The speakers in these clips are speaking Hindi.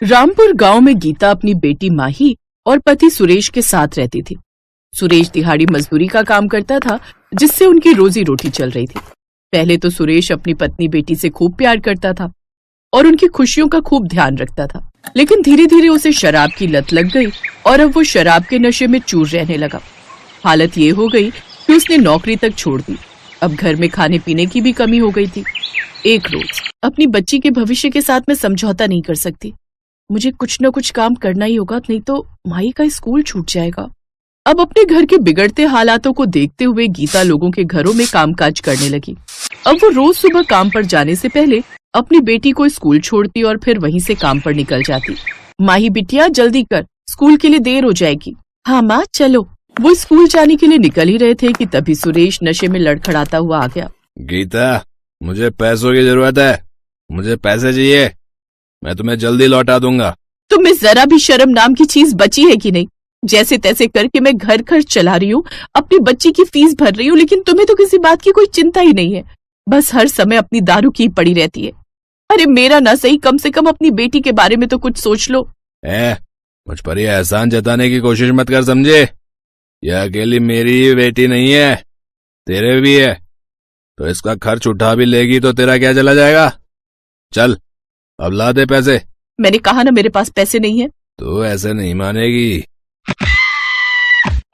रामपुर गांव में गीता अपनी बेटी माही और पति सुरेश के साथ रहती थी। सुरेश दिहाड़ी मजदूरी का काम करता था, जिससे उनकी रोजी रोटी चल रही थी। पहले तो सुरेश अपनी पत्नी बेटी से खूब प्यार करता था और उनकी खुशियों का खूब ध्यान रखता था, लेकिन धीरे धीरे उसे शराब की लत लग गई और अब वो शराब के नशे में चूर रहने लगा। हालत ये हो गई कि उसने नौकरी तक छोड़ दी। अब घर में खाने पीने की भी कमी हो गई थी। एक रोज अपनी बच्ची के भविष्य के साथ मैं समझौता नहीं कर सकती। मुझे कुछ न कुछ काम करना ही होगा, नहीं तो माही का स्कूल छूट जाएगा। अब अपने घर के बिगड़ते हालातों को देखते हुए गीता लोगों के घरों में कामकाज करने लगी। अब वो रोज सुबह काम पर जाने से पहले अपनी बेटी को स्कूल छोड़ती और फिर वहीं से काम पर निकल जाती। माही बिटिया जल्दी कर, स्कूल के लिए देर हो जाएगी। हाँ माँ चलो। वो स्कूल जाने के लिए निकल ही रहे थे कि तभी सुरेश नशे में लड़खड़ाता हुआ आ गया। गीता, मुझे पैसों की जरूरत है, मुझे पैसे चाहिए, मैं तुम्हें जल्दी लौटा दूंगा। तुम्हें जरा भी शर्म नाम की चीज बची है कि नहीं? जैसे तैसे करके मैं घर खर्च चला रही हूँ, अपनी बच्ची की फीस भर रही हूँ, लेकिन तुम्हें तो किसी बात की कोई चिंता ही नहीं है। बस हर समय अपनी दारू की पड़ी रहती है। अरे मेरा ना सही, कम से कम अपनी बेटी के बारे में तो कुछ सोच लो। मुझ पर यह एहसान जताने की कोशिश मत कर, समझे? यह अकेली मेरी ही बेटी नहीं है, तेरे भी है। तो इसका खर्च उठा भी लेगी तो तेरा क्या चला जाएगा? चल अब ला दे पैसे। मैंने कहा ना मेरे पास पैसे नहीं है। तो ऐसे नहीं मानेगी।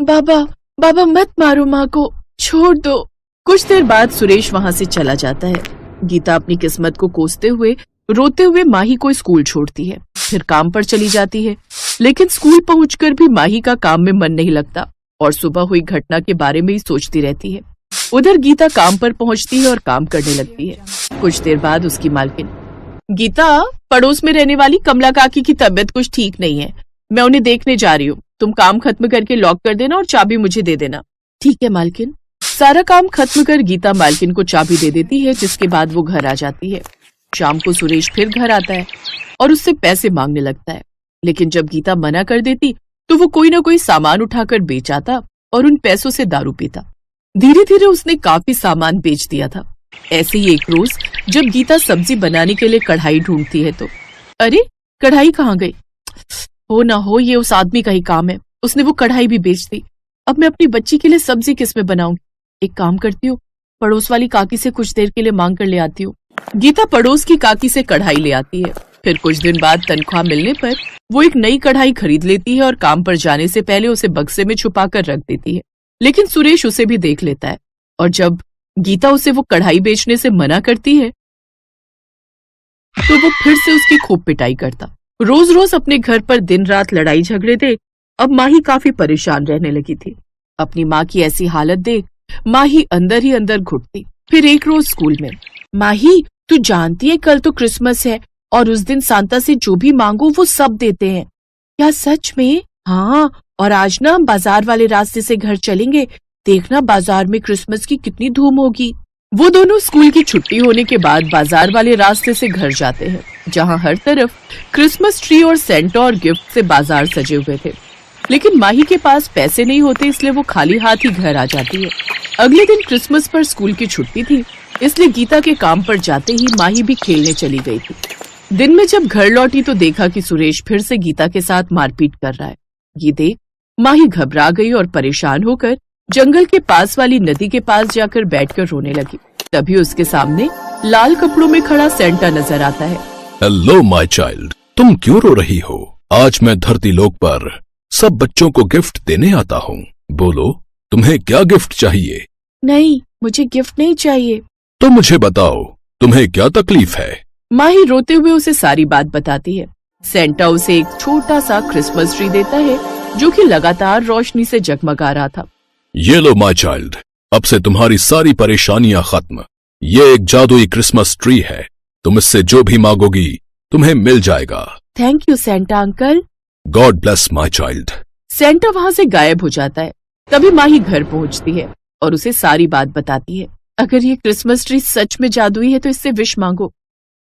बाबा मत मारो माँ को, छोड़ दो। कुछ देर बाद सुरेश वहाँ से चला जाता है। गीता अपनी किस्मत को कोसते हुए रोते हुए माही को स्कूल छोड़ती है, फिर काम पर चली जाती है। लेकिन स्कूल पहुंचकर भी माही का काम में मन नहीं लगता और सुबह हुई घटना के बारे में ही सोचती रहती है। उधर गीता काम पर पहुंचती है और काम करने लगती है। कुछ देर बाद उसकी मालकिन, गीता, पड़ोस में रहने वाली कमला काकी की तबीयत कुछ ठीक नहीं है, मैं उन्हें देखने जा रही हूँ। तुम काम खत्म करके लॉक कर देना और चाबी मुझे दे देना। ठीक है मालकिन। सारा काम खत्म कर गीता मालकिन को चाबी दे देती है, जिसके बाद वो घर आ जाती है। शाम को सुरेश फिर घर आता है और उससे पैसे मांगने लगता है, लेकिन जब गीता मना कर देती तो वो कोई ना कोई सामान उठाकर बेच आता और उन पैसों से दारू पीता। धीरे धीरे उसने काफी सामान बेच दिया था। ऐसे ही एक रोज जब गीता सब्जी बनाने के लिए कढ़ाई ढूंढती है तो अरे कढ़ाई कहाँ गई? हो ना हो ये उस आदमी का ही काम है, उसने वो कढ़ाई भी बेच दी। अब मैं अपनी बच्ची के लिए सब्जी किस में बनाऊंगी? एक काम करती हूँ, पड़ोस वाली काकी से कुछ देर के लिए मांग कर ले आती हूँ। गीता पड़ोस की काकी से कढ़ाई ले आती है। फिर कुछ दिन बाद तनख्वाह मिलने पर वो एक नई कढ़ाई खरीद लेती है और काम पर जाने से पहले उसे बक्से में छुपा कर रख देती है। लेकिन सुरेश उसे भी देख लेता है और जब गीता उसे वो कढ़ाई बेचने से मना करती है तो वो फिर से उसकी खूब पिटाई करता। रोज रोज अपने घर पर दिन रात लड़ाई झगड़े देख अब माही काफी परेशान रहने लगी थी। अपनी माँ की ऐसी हालत देख माही अंदर ही अंदर घुटती। फिर एक रोज स्कूल में, माही तू जानती है कल तो क्रिसमस है और उस दिन सांता से जो भी मांगो वो सब देते हैं। क्या सच में? हाँ, और आज ना हम बाजार वाले रास्ते से घर चलेंगे, देखना बाजार में क्रिसमस की कितनी धूम होगी। वो दोनों स्कूल की छुट्टी होने के बाद बाजार वाले रास्ते से घर जाते हैं, जहाँ हर तरफ क्रिसमस ट्री और सेंटा और गिफ्ट से बाजार सजे हुए थे। लेकिन माही के पास पैसे नहीं होते, इसलिए वो खाली हाथ ही घर आ जाती है। अगले दिन क्रिसमस पर स्कूल की छुट्टी थी, इसलिए गीता के काम पर जाते ही माही भी खेलने चली गई थी। दिन में जब घर लौटी तो देखा कि सुरेश फिर से गीता के साथ मारपीट कर रहा है। ये देख माही घबरा गई और परेशान होकर जंगल के पास वाली नदी के पास जाकर बैठकर रोने लगी। तभी उसके सामने लाल कपड़ों में खड़ा सेंटा नजर आता है। हेलो माय चाइल्ड, तुम क्यों रो रही हो? आज मैं धरती लोक पर सब बच्चों को गिफ्ट देने आता हूँ। बोलो तुम्हें क्या गिफ्ट चाहिए? नहीं, मुझे गिफ्ट नहीं चाहिए। तो मुझे बताओ तुम्हें क्या तकलीफ है? माही रोते हुए उसे सारी बात बताती है। सेंटा उसे एक छोटा सा क्रिसमस ट्री देता है जो कि लगातार रोशनी से जगमगा रहा था। ये लो माय चाइल्ड, अब से तुम्हारी सारी परेशानियां खत्म। ये एक जादुई क्रिसमस ट्री है, तुम इससे जो भी मांगोगी तुम्हें मिल जाएगा। Thank you Santa uncle. God bless my child. Santa वहाँ से गायब हो जाता है। तभी माही घर पहुँचती है और उसे सारी बात बताती है। अगर ये क्रिसमस ट्री सच में जादुई है तो इससे विश मांगो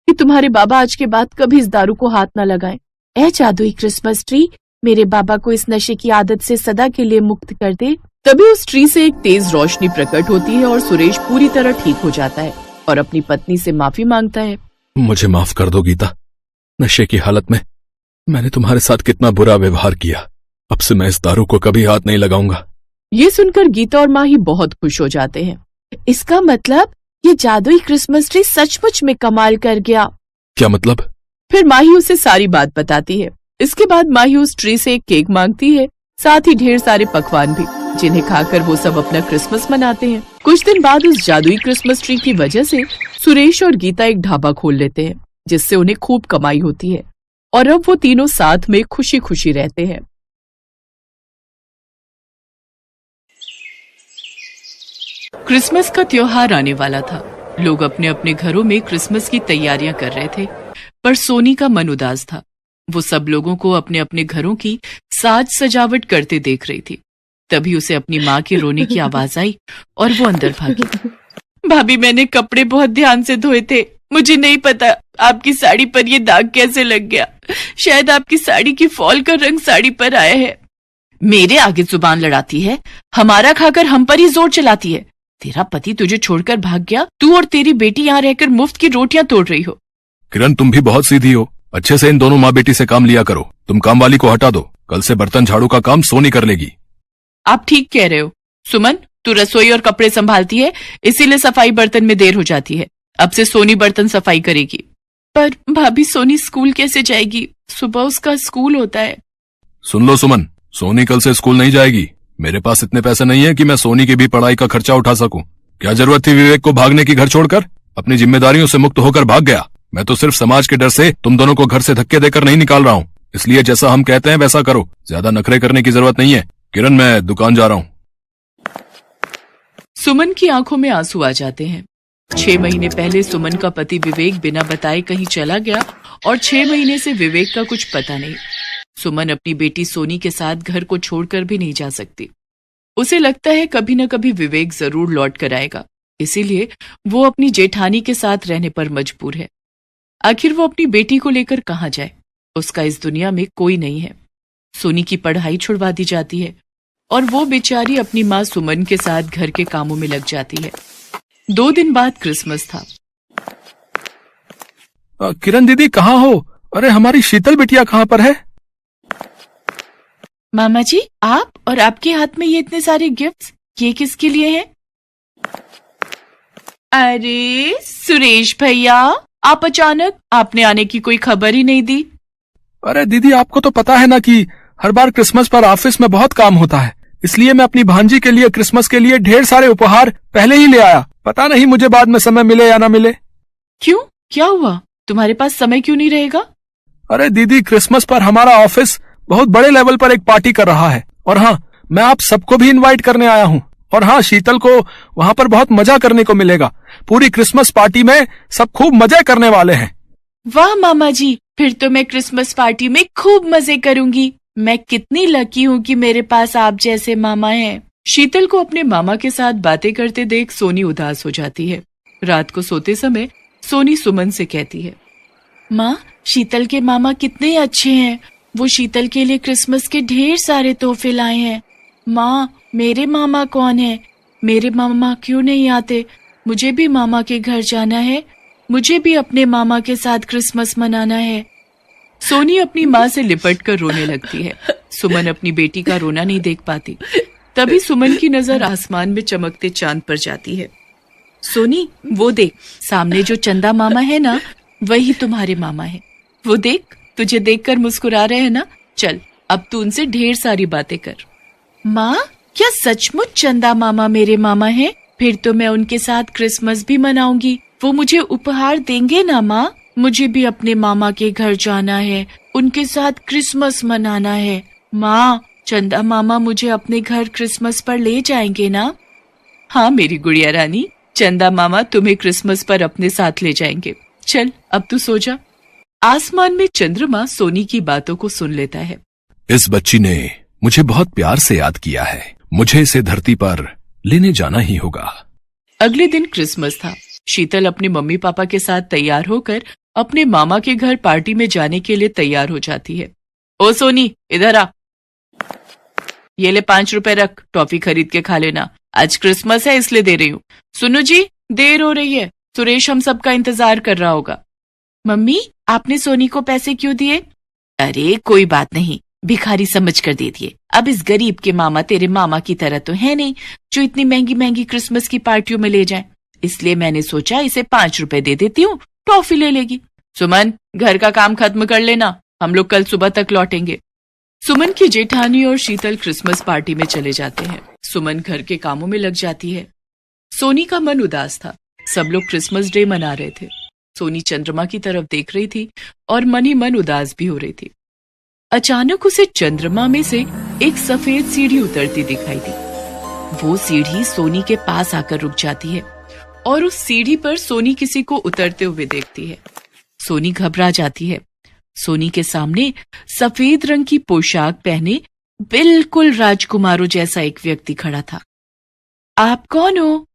कि तुम्हारे बाबा आज के बाद कभी इस दारू को हाथ न लगाएं। ऐ जादुई क्रिसमस ट्री, मेरे बाबा को इस नशे की आदत से सदा के लिए मुक्त कर दे। तभी उस ट्री से एक तेज रोशनी प्रकट होती है और सुरेश पूरी तरह ठीक हो जाता है और अपनी पत्नी से माफी मांगता है। मुझे माफ कर दो गीता, नशे की हालत में मैंने तुम्हारे साथ कितना बुरा व्यवहार किया। अब से मैं इस दारू को कभी हाथ नहीं लगाऊंगा। ये सुनकर गीता और माही बहुत खुश हो जाते हैं। इसका मतलब ये जादुई क्रिसमस ट्री सचमुच में कमाल कर गया। क्या मतलब? फिर माही उसे सारी बात बताती है। इसके बाद माही उस ट्री से एक केक मांगती है, साथ ही ढेर सारे पकवान भी, जिन्हें खाकर वो सब अपना क्रिसमस मनाते हैं। कुछ दिन बाद उस जादुई क्रिसमस ट्री की वजह से सुरेश और गीता एक ढाबा खोल लेते हैं, जिससे उन्हें खूब कमाई होती है और अब वो तीनों साथ में खुशी खुशी रहते हैं। क्रिसमस का त्योहार आने वाला था। लोग अपने अपने घरों में क्रिसमस की तैयारियां कर रहे थे, पर सोनी का मन उदास था। वो सब लोगों को अपने अपने घरों की साज सजावट करते देख रही थी। तभी उसे अपनी माँ के रोने की आवाज आई और वो अंदर भागी। भाभी, मैंने कपड़े बहुत ध्यान से धोए थे। मुझे नहीं पता आपकी साड़ी पर ये दाग कैसे लग गया। शायद आपकी साड़ी की फॉल का रंग साड़ी पर आया है। मेरे आगे जुबान लड़ाती है, हमारा खाकर हम पर ही जोर चलाती है। तेरा पति तुझे छोड़कर भाग गया, तू और तेरी बेटी यहाँ रहकर मुफ्त की रोटियां तोड़ रही हो। किरण, तुम भी बहुत सीधी हो। अच्छे से इन दोनों माँ बेटी से काम लिया करो। तुम काम वाली को हटा दो। कल से बर्तन झाड़ू का काम सोनी कर लेगी। आप ठीक कह रहे हो। सुमन, तू रसोई और कपड़े संभालती है, इसीलिए सफाई बर्तन में देर हो जाती है। अब से सोनी बर्तन सफाई करेगी। पर भाभी, सोनी स्कूल कैसे जाएगी? सुबह उसका स्कूल होता है। सुन लो सुमन, सोनी कल से स्कूल नहीं जाएगी। मेरे पास इतने पैसे नहीं है कि मैं सोनी की भी पढ़ाई का खर्चा उठा सकूं। क्या जरूरत थी विवेक को भागने की? घर छोड़कर अपनी जिम्मेदारियों से मुक्त होकर भाग गया। मैं तो सिर्फ समाज के डर से तुम दोनों को घर से धक्के देकर नहीं निकाल रहा हूँ। इसलिए जैसा हम कहते हैं वैसा करो। ज्यादा नखरे करने की जरूरत नहीं है। किरण, मैं दुकान जा रहा हूँ। सुमन की आंखों में आंसू आ जाते हैं। 6 महीने पहले सुमन का पति विवेक बिना बताए कहीं चला गया और 6 महीने से विवेक का कुछ पता नहीं। सुमन अपनी बेटी सोनी के साथ घर को छोड़कर भी नहीं जा सकती। उसे लगता है कभी न कभी विवेक जरूर लौट कर आएगा, इसीलिए वो अपनी जेठानी के साथ रहने पर मजबूर है। आखिर वो अपनी बेटी को लेकर कहाँ जाए? उसका इस दुनिया में कोई नहीं है। सोनी की पढ़ाई छुड़वा दी जाती है और वो बेचारी अपनी माँ सुमन के साथ घर के कामों में लग जाती है। 2 दिन बाद क्रिसमस था। किरण दीदी, कहाँ हो? अरे, हमारी शीतल बिटिया कहाँ पर है? मामा जी, आप और आपके हाथ में ये इतने सारे गिफ्ट्स, ये किसके लिए हैं? अरे सुरेश भैया, आप अचानक, आपने आने की कोई खबर ही नहीं दी। अरे दीदी, आपको तो पता है ना कि हर बार क्रिसमस पर ऑफिस में बहुत काम होता है, इसलिए मैं अपनी भांजी के लिए क्रिसमस के लिए ढेर सारे उपहार पहले ही ले आया। पता नहीं मुझे बाद में समय मिले या ना मिले। क्यों, क्या हुआ? तुम्हारे पास समय क्यों नहीं रहेगा? अरे दीदी, क्रिसमस पर हमारा ऑफिस बहुत बड़े लेवल पर एक पार्टी कर रहा है और हाँ, मैं आप सबको भी इनवाइट करने आया हूँ। और हाँ, शीतल को वहाँ पर बहुत मजा करने को मिलेगा। पूरी क्रिसमस पार्टी में सब खूब मजे करने वाले हैं। वाह मामा जी, फिर तो मैं क्रिसमस पार्टी में खूब मजे करूंगी। मैं कितनी लकी हूँ कि मेरे पास आप जैसे मामा हैं। शीतल को अपने मामा के साथ बातें करते देख सोनी उदास हो जाती है। रात को सोते समय सोनी सुमन से कहती है, माँ, शीतल के मामा कितने अच्छे हैं। वो शीतल के लिए क्रिसमस के ढेर सारे तोहफे लाए हैं। माँ, मेरे मामा कौन है? मेरे मामा क्यों नहीं आते? मुझे भी मामा के घर जाना है। मुझे भी अपने मामा के साथ क्रिसमस मनाना है। सोनी अपनी माँ से लिपट कर रोने लगती है। सुमन अपनी बेटी का रोना नहीं देख पाती। तभी सुमन की नजर आसमान में चमकते चांद पर जाती है। सोनी, वो देख, सामने जो चंदा मामा है ना, वही तुम्हारे मामा है। वो देख, तुझे देखकर मुस्कुरा रहे हैं ना। चल, अब तू उनसे ढेर सारी बातें कर। माँ, क्या सचमुच चंदा मामा मेरे मामा हैं? फिर तो मैं उनके साथ क्रिसमस भी मनाऊंगी। वो मुझे उपहार देंगे ना माँ? मुझे भी अपने मामा के घर जाना है, उनके साथ क्रिसमस मनाना है। माँ, चंदा मामा मुझे अपने घर क्रिसमस पर ले जाएंगे ना? हाँ मेरी गुड़िया रानी, चंदा मामा तुम्हें क्रिसमस पर अपने साथ ले जाएंगे। चल, अब तू सो जा। आसमान में चंद्रमा सोनी की बातों को सुन लेता है। इस बच्ची ने मुझे बहुत प्यार से याद किया है। मुझे इसे धरती पर लेने जाना ही होगा। अगले दिन क्रिसमस था। शीतल अपने मम्मी पापा के साथ तैयार होकर अपने मामा के घर पार्टी में जाने के लिए तैयार हो जाती है। ओ सोनी, इधर आ। ये ले 5 रुपए रख, टॉफी खरीद के खा लेना। आज क्रिसमस है इसलिए दे रही हूँ। सुनो जी, देर हो रही है। सुरेश हम सबका इंतजार कर रहा होगा। मम्मी, आपने सोनी को पैसे क्यों दिए? अरे कोई बात नहीं, भिखारी समझ कर दे दिए। अब इस गरीब के मामा तेरे मामा की तरह तो है नहीं जो इतनी महंगी महंगी क्रिसमस की पार्टियों में ले जाएं। इसलिए मैंने सोचा इसे 5 रुपए दे देती हूँ, टॉफी ले लेगी। सुमन, घर का काम खत्म कर लेना, हम लोग कल सुबह तक लौटेंगे। सुमन की जेठानी और शीतल क्रिसमस पार्टी में चले जाते हैं। सुमन घर के कामों में लग जाती है। सोनी का मन उदास था। सब लोग क्रिसमस डे मना रहे थे। सोनी चंद्रमा की तरफ देख रही थी और मन ही मन उदास भी हो रही थी। अचानक उसे चंद्रमा में से एक सफेद सीढ़ी उतरती दिखाई दी। वो सीढ़ी सोनी के पास आकर रुक जाती है और उस सीढ़ी पर सोनी किसी को उतरते हुए देखती है। सोनी घबरा जाती है। सोनी के सामने सफेद रंग की पोशाक पहने बिल्कुल राजकुमारों जैसा एक व्यक्ति खड़ा था। आप कौन हो?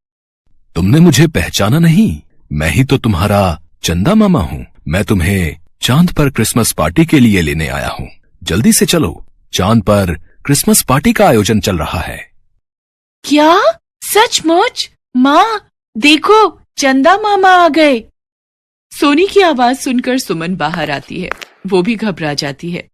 तुमने मुझे पहचाना नहीं? मैं ही तो तुम्हारा चंदा मामा हूँ। मैं तुम्हें चांद पर क्रिसमस पार्टी के लिए लेने आया हूँ। जल्दी से चलो, चांद पर क्रिसमस पार्टी का आयोजन चल रहा है। क्या? सचमुच? माँ देखो, चंदा मामा आ गए। सोनी की आवाज सुनकर सुमन बाहर आती है। वो भी घबरा जाती है।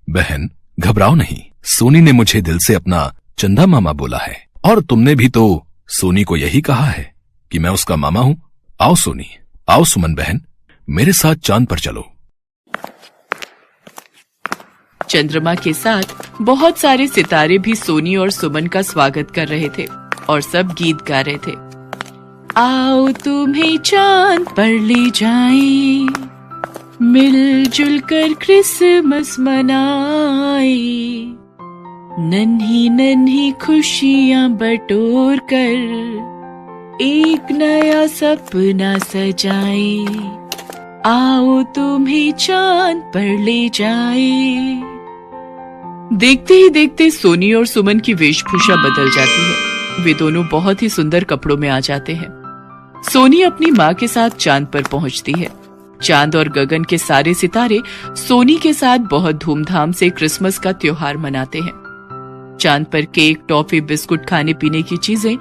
बहन घबराओ नहीं, सोनी ने मुझे दिल से अपना चंदा मामा बोला है और तुमने भी तो सोनी को यही कहा है कि मैं उसका मामा हूँ। आओ सोनी, आओ सुमन बहन, मेरे साथ चांद पर चलो। चंद्रमा के साथ बहुत सारे सितारे भी सोनी और सुमन का स्वागत कर रहे थे और सब गीत गा रहे थे। आओ तुम्हें चांद पर ले जाएं, मिलजुल कर क्रिसमस मनाए, नन्ही नन्ही खुशियां बटोर कर एक नया सपना सजाए। आओ तुम्हें चांद पर ले जाए। देखते ही देखते सोनी और सुमन की वेशभूषा बदल जाती है। वे दोनों बहुत ही सुंदर कपड़ों में आ जाते हैं। सोनी अपनी माँ के साथ चांद पर पहुंचती है। चांद और गगन के सारे सितारे सोनी के साथ बहुत धूमधाम से क्रिसमस का त्योहार मनाते हैं। चांद पर केक, टॉफी, बिस्कुट, खाने पीने की चीजें,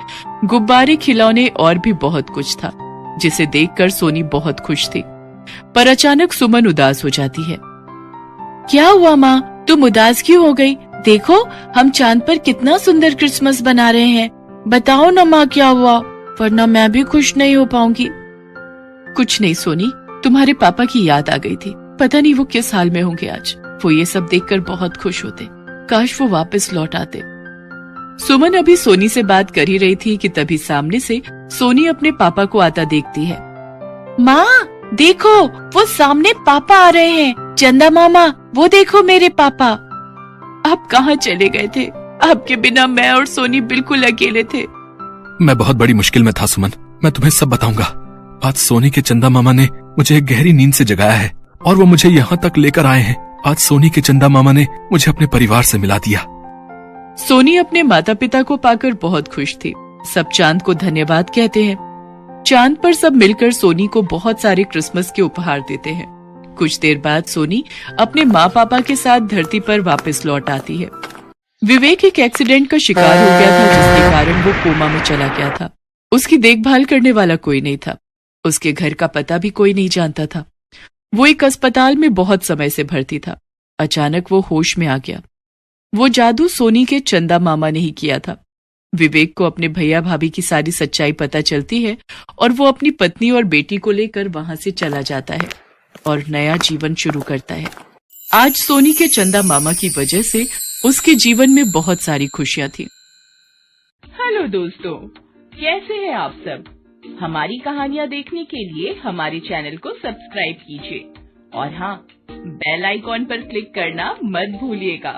गुब्बारे, खिलौने और भी बहुत कुछ था, जिसे देखकर सोनी बहुत खुश थी। पर अचानक सुमन उदास हो जाती है। क्या हुआ माँ, तुम उदास क्यों हो गई? देखो, हम चांद पर कितना सुंदर क्रिसमस बना रहे हैं। बताओ ना माँ, क्या हुआ? वरना मैं भी खुश नहीं हो पाऊंगी। कुछ नहीं सोनी, तुम्हारे पापा की याद आ गई थी। पता नहीं वो किस हाल में होंगे आज। वो ये सब देखकर बहुत खुश होते। काश वो वापस लौट आते। सुमन अभी सोनी से बात कर ही रही थी कि तभी सामने से सोनी अपने पापा को आता देखती है। माँ देखो, वो सामने पापा आ रहे हैं। चंदा मामा, वो देखो मेरे पापा। आप कहाँ चले गए थे? आपके बिना मैं और सोनी बिल्कुल अकेले थे। मैं बहुत बड़ी मुश्किल में था सुमन, मैं तुम्हें सब बताऊंगा। आज सोनी के चंदा मामा ने मुझे एक गहरी नींद से जगाया है और वो मुझे यहाँ तक लेकर आए हैं। आज सोनी के चंदा मामा ने मुझे अपने परिवार से मिला दिया। सोनी अपने माता पिता को पाकर बहुत खुश थी। सब चांद को धन्यवाद कहते हैं। चांद पर सब मिलकर सोनी को बहुत सारे क्रिसमस के उपहार देते हैं। कुछ देर बाद सोनी अपने माँ पापा के साथ धरती पर वापस लौट आती है। विवेक एक एक्सीडेंट का शिकार हो गया था, जिसके कारण वो कोमा में चला गया था। उसकी देखभाल करने वाला कोई नहीं था। उसके घर का पता भी कोई नहीं जानता था। वो एक अस्पताल में बहुत समय से भर्ती था। अचानक वो होश में आ गया। वो जादू सोनी के चंदा मामा ने ही किया था। विवेक को अपने भैया भाभी की सारी सच्चाई पता चलती है और वो अपनी पत्नी और बेटी को लेकर वहां से चला जाता है और नया जीवन शुरू करता है। आज सोनी के चंदा मामा की वजह से उसके जीवन में बहुत सारी खुशियां थी। हेलो दोस्तों, कैसे हैं आप सब? हमारी कहानियाँ देखने के लिए हमारे चैनल को सब्सक्राइब कीजिए और हाँ, बेल आइकॉन पर क्लिक करना मत भूलिएगा।